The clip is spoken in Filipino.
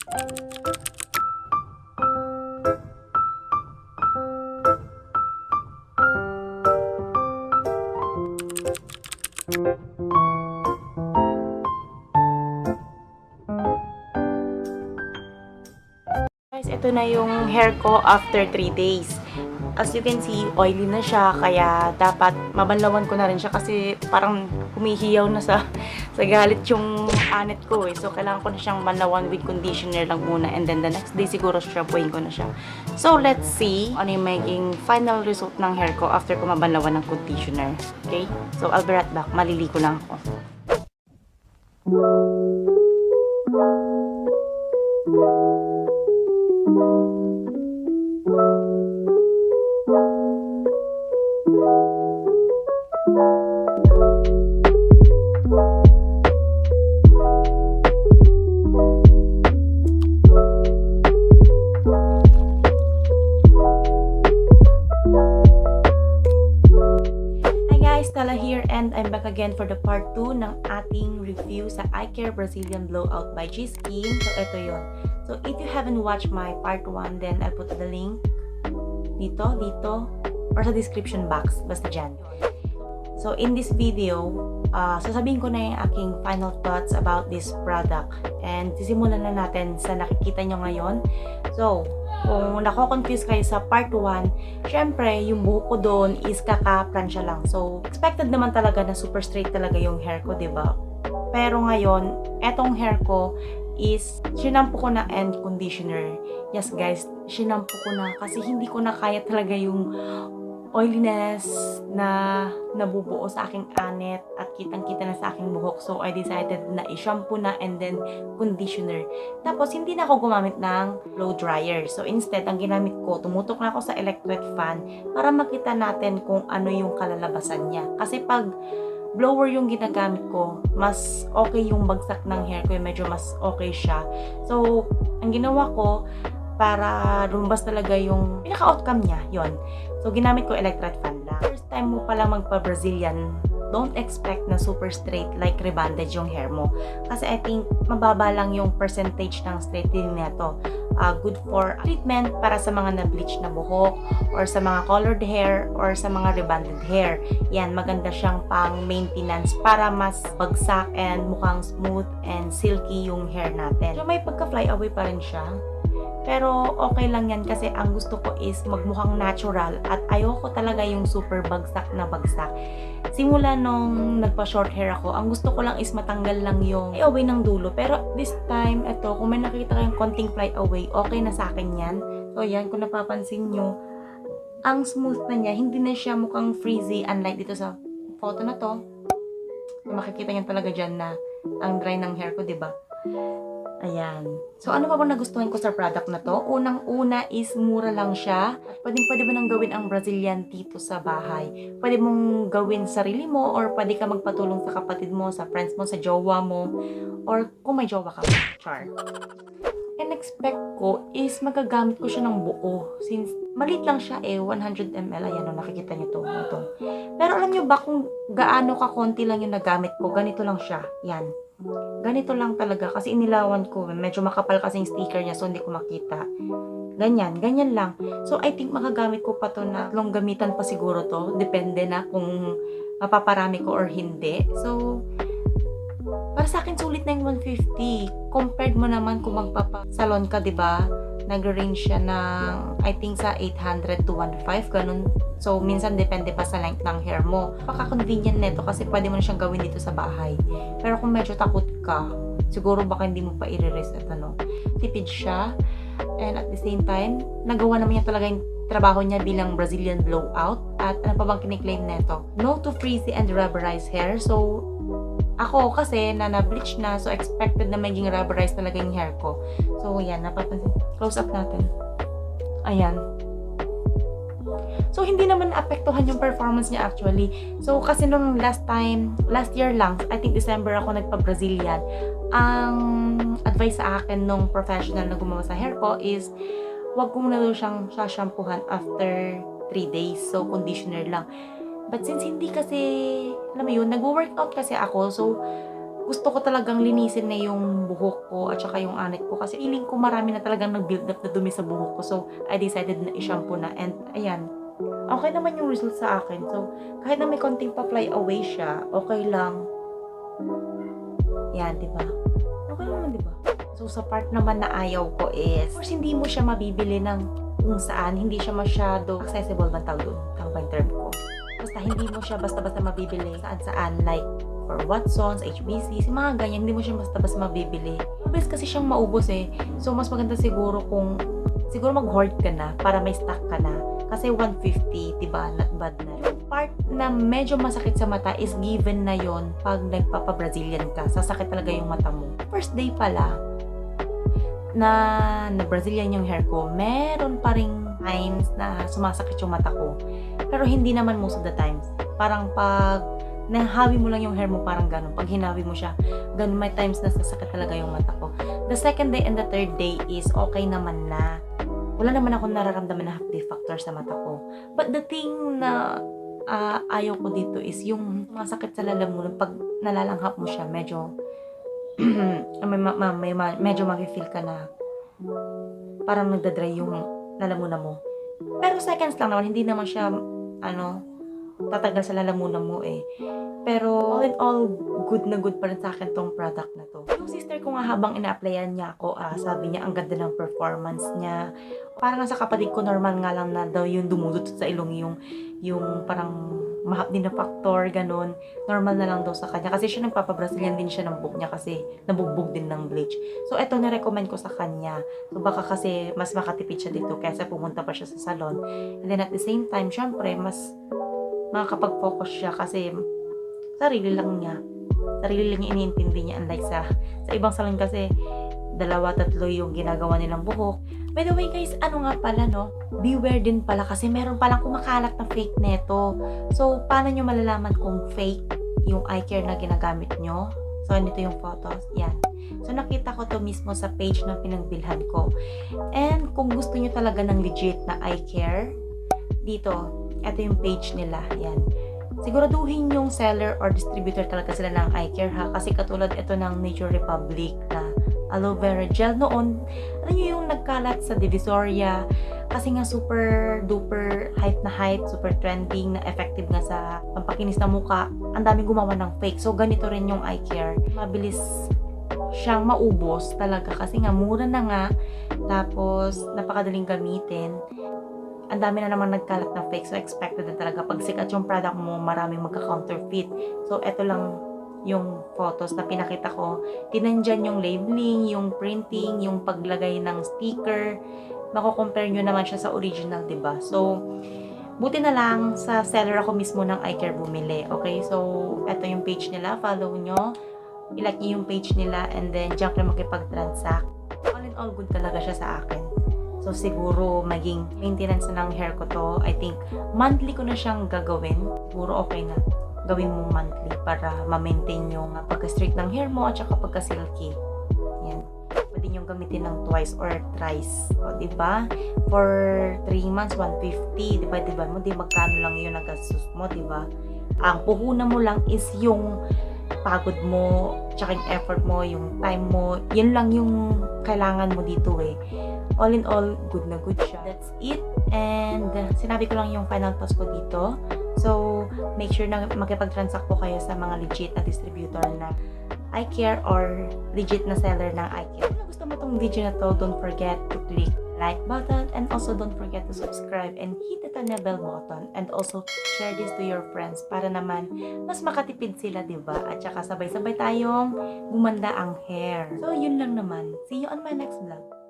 Guys, ito na yung hair ko after 3 days. As you can see, oily na siya, kaya dapat mabanlawan ko na rin siya kasi parang humihiyaw na sa galit yung anit ko eh. So, kailangan ko na siyang banlawan with conditioner lang muna, and then the next day siguro shampooin ko na siya. So, let's see ano yung magiging final result ng hair ko after ko mabanlawan ng conditioner. Okay? So, I'll be right back. Maliliko lang ako. Tala here, and I'm back again for the part 2 ng ating review sa iCARE Brazilian Blowout by G-Skin. So, ito yun. So, if you haven't watched my part 1, then I'll put the link dito, or sa description box. Basta dyan. So, in this video, sasabihin ko na yung aking final thoughts about this product. And sisimulan na natin sa nakikita nyo ngayon. So, kung nako-confuse kayo sa part 1, syempre, yung buhok ko doon is kaka-plansya lang. So, expected naman talaga na super straight talaga yung hair ko, diba? Pero ngayon, etong hair ko is, shinampo ko na and conditioner. Yes guys, shinampo ko na kasi hindi ko na kaya talaga yung oiliness na nabubuo sa aking anit at kitang-kita na sa aking buhok. So, I decided na i-shampoo na and then conditioner. Tapos, hindi na ako gumamit ng blow dryer. So, instead, ang ginamit ko, tumutok na ako sa electric fan para makita natin kung ano yung kalalabasan niya. Kasi pag blower yung ginagamit ko, mas okay yung bagsak ng hair ko. Medyo mas okay siya. So, ang ginawa ko, para lumabas talaga yung pinaka-outcome niya, yon. So, ginamit ko electric fan lang. First time mo palang magpa-Brazilian, don't expect na super straight like rebonded yung hair mo. Kasi I think mababa lang yung percentage ng straightening neto. Good for treatment para sa mga na-bleach na buhok, or sa mga colored hair, or sa mga rebonded hair. Yan, maganda siyang pang-maintenance para mas bagsak and mukhang smooth and silky yung hair natin. So, may pagka-fly away pa rin siya. Pero okay lang yan kasi ang gusto ko is magmukhang natural at ayoko talaga yung super bagsak na bagsak. Simula nung nagpa-short hair ako, ang gusto ko lang is matanggal lang yung fly away ng dulo. Pero this time, eto, kung may nakita kayong konting fly away, okay na sa akin yan. So yan, kung napapansin nyo, ang smooth na niya, hindi na siya mukhang frizzy unlike dito sa photo na to. Makikita nyo talaga dyan na ang dry ng hair ko, diba? Ayan. So, ano pa bang nagustuhan ko sa product na to? Unang-una is mura lang siya. Pwede mo nang gawin ang Brazilian dito sa bahay. Pwede mong gawin sarili mo, or pwede ka magpatulong sa kapatid mo, sa friends mo, sa jowa mo, or kung may jowa ka. Char. And expect ko is magagamit ko siya ng buo. Since maliit lang siya 100 ml. Ayan o, nakikita nyo to. Ito. Pero alam nyo ba kung gaano ka konti lang yung nagamit ko? Ganito lang siya. Yan. Ganito lang talaga kasi inilawan ko. Medyo makapal kasing sticker niya so hindi ko makita. Ganyan lang. So I think makagamit ko pa to na tatlong gamitan pa siguro to. Depende na kung mapaparami ko or hindi. So para sa akin sulit na yung 150. Compared mo naman kung magpapasalon ka, 'di ba? Nag-range siya ng I think sa 800 to 1.5 ganun. So, minsan depende pa sa length ng hair mo. Napaka-convenient nito kasi pwede mo na siyang gawin dito sa bahay. Pero kung medyo takot ka, siguro baka hindi mo pa i-reset tipid siya. And at the same time, nagawa naman niya talaga yung trabaho niya bilang Brazilian blowout. At ano pa bang kiniklaim nito? No to frizzy and rubberized hair. So, ako kasi na-bleach na, so expected na maging rubberized talaga yung hair ko. So, yan, napapansin. Close up natin. Ayan. So, hindi naman naapektuhan yung performance niya actually. So, kasi nung last year lang, I think December ako nagpa-Brazilian, ang advice sa akin nung professional na gumawa sa hair ko is, wag ko muna daw siyang shampoohan after 3 days. So, conditioner lang. But since hindi kasi, alam mo yun, nag-workout kasi ako. So, gusto ko talagang linisin na yung buhok ko at saka yung anit ko kasi feeling ko marami na talagang nag-build up na dumi sa buhok ko. So, I decided na i-shampoo na. And, ayan. Okay naman yung result sa akin. So, kahit na may konting pa-fly away siya, okay lang. Yan, diba? Okay naman, diba? So, sa part naman na ayaw ko is, of course, hindi mo siya mabibili ng kung saan, hindi siya masyado accessible man tawag doon. Tama ba yung term ko? Basta, hindi mo siya basta-basta mabibili saan-saan, like, for Watsons, HBC, mga ganyan, hindi mo siya basta-basta mabibili. Mabilis kasi siyang maubos eh. So, mas maganda siguro kung, siguro mag-hoard ka na para may stock ka na. Kasi 150, diba? Not bad na. Yung part na medyo masakit sa mata is given na yon pag nagpapa-Brazilian ka. Sasakit talaga yung mata mo. First day pala, na Brazilian yung hair ko, meron pa ring times na sumasakit yung mata ko. Pero hindi naman most of the times. Parang pag nahawi mo lang yung hair mo, parang ganun. Pag hinawi mo siya, ganun, may times na sasakit talaga yung mata ko. The second day and the third day is okay naman na. Wala naman ako nararamdaman na happy factor sa mata ko. But the thing na ayaw ko dito is yung masakit sa lalamunan. Pag nalalanghap mo siya, medyo medyo mag-feel ka na parang nagdadry yung lalamunan mo. Pero seconds lang naman, hindi naman siya tatagal sa lalamunan mo eh. Pero all in all, good na good pa rin sa akin tong product na to. Yung sister ko nga habang ina-applyan niya ako, sabi niya ang ganda ng performance niya. Parang sa kapatid ko, normal nga lang na daw yung dumudot sa ilong yung parang mahapdi na factor, ganun. Normal na lang daw sa kanya. Kasi siya nagpapa-Brazilian din siya ng buhok niya kasi nabugbog din ng bleach. So, eto na-recommend ko sa kanya. So, baka kasi mas makatipid siya dito kaysa pumunta pa siya sa salon. And then at the same time, syempre, mas makakapag-focus siya kasi sarili lang niya. Sarili lang niya iniintindi niya. Unlike sa ibang salon kasi, 2-3 yung ginagawa nilang buhok. By the way guys, ano nga pala no? Beware din pala kasi meron palang kumakalat na fake neto. So, paano nyo malalaman kung fake yung iCare na ginagamit nyo? So, nito yung photos. Yan. So, nakita ko to mismo sa page na pinagbilhan ko. And, kung gusto nyo talaga ng legit na iCare, dito, ito yung page nila. Yan. Siguraduhin yung seller or distributor talaga sila ng iCare ha. Kasi katulad ito ng Nature Republic na aloe vera gel noon. Alam nyo yung nagkalat sa Divisoria kasi nga super duper hype, super trending na effective nga sa pampakinis na muka. Ang daming gumawa ng fake. So ganito rin yung iCare. Mabilis siyang maubos talaga kasi nga mura na nga. Tapos napakadaling gamitin. Ang dami na naman nagkalat na fake. So expected na talaga pag sikat yung product mo, maraming magka-counterfeit. So eto lang yung photos na pinakita ko. Tinandyan yung labeling, yung printing, yung paglagay ng sticker. Mako-compare nyo naman siya sa original, diba? So, buti na lang sa seller ako mismo ng iCare bumili. Okay? So, eto yung page nila. Follow nyo. I-like nyo yung page nila and then dyan kayo makipag-transact. All in all, good talaga siya sa akin. So, siguro maging maintenance ng hair ko to. I think, monthly ko na siyang gagawin. Siguro okay na. Gawin mo monthly para ma-maintain yung pagka-straight ng hair mo at saka pagka-silky. Yan. Pwede nyo gamitin ng twice or thrice. O, diba? For 3 months, 150. Diba? Diba mo? Di magkano lang yun nagastos mo, diba? Ang puhunan mo lang is yung pagod mo, tsaka yung effort mo, yung time mo. Yan lang yung kailangan mo dito eh. All in all, good na good siya. That's it. And sinabi ko lang yung final thoughts ko dito. So, make sure na makipag-transact po kayo sa mga legit na distributor na iCare or legit na seller ng iCare. Kung gusto mo itong video na to, don't forget to click like button and also don't forget to subscribe and hit the bell button and also share this to your friends para naman mas makatipid sila, diba? At saka sabay-sabay tayong gumanda ang hair. So, yun lang naman. See you on my next vlog.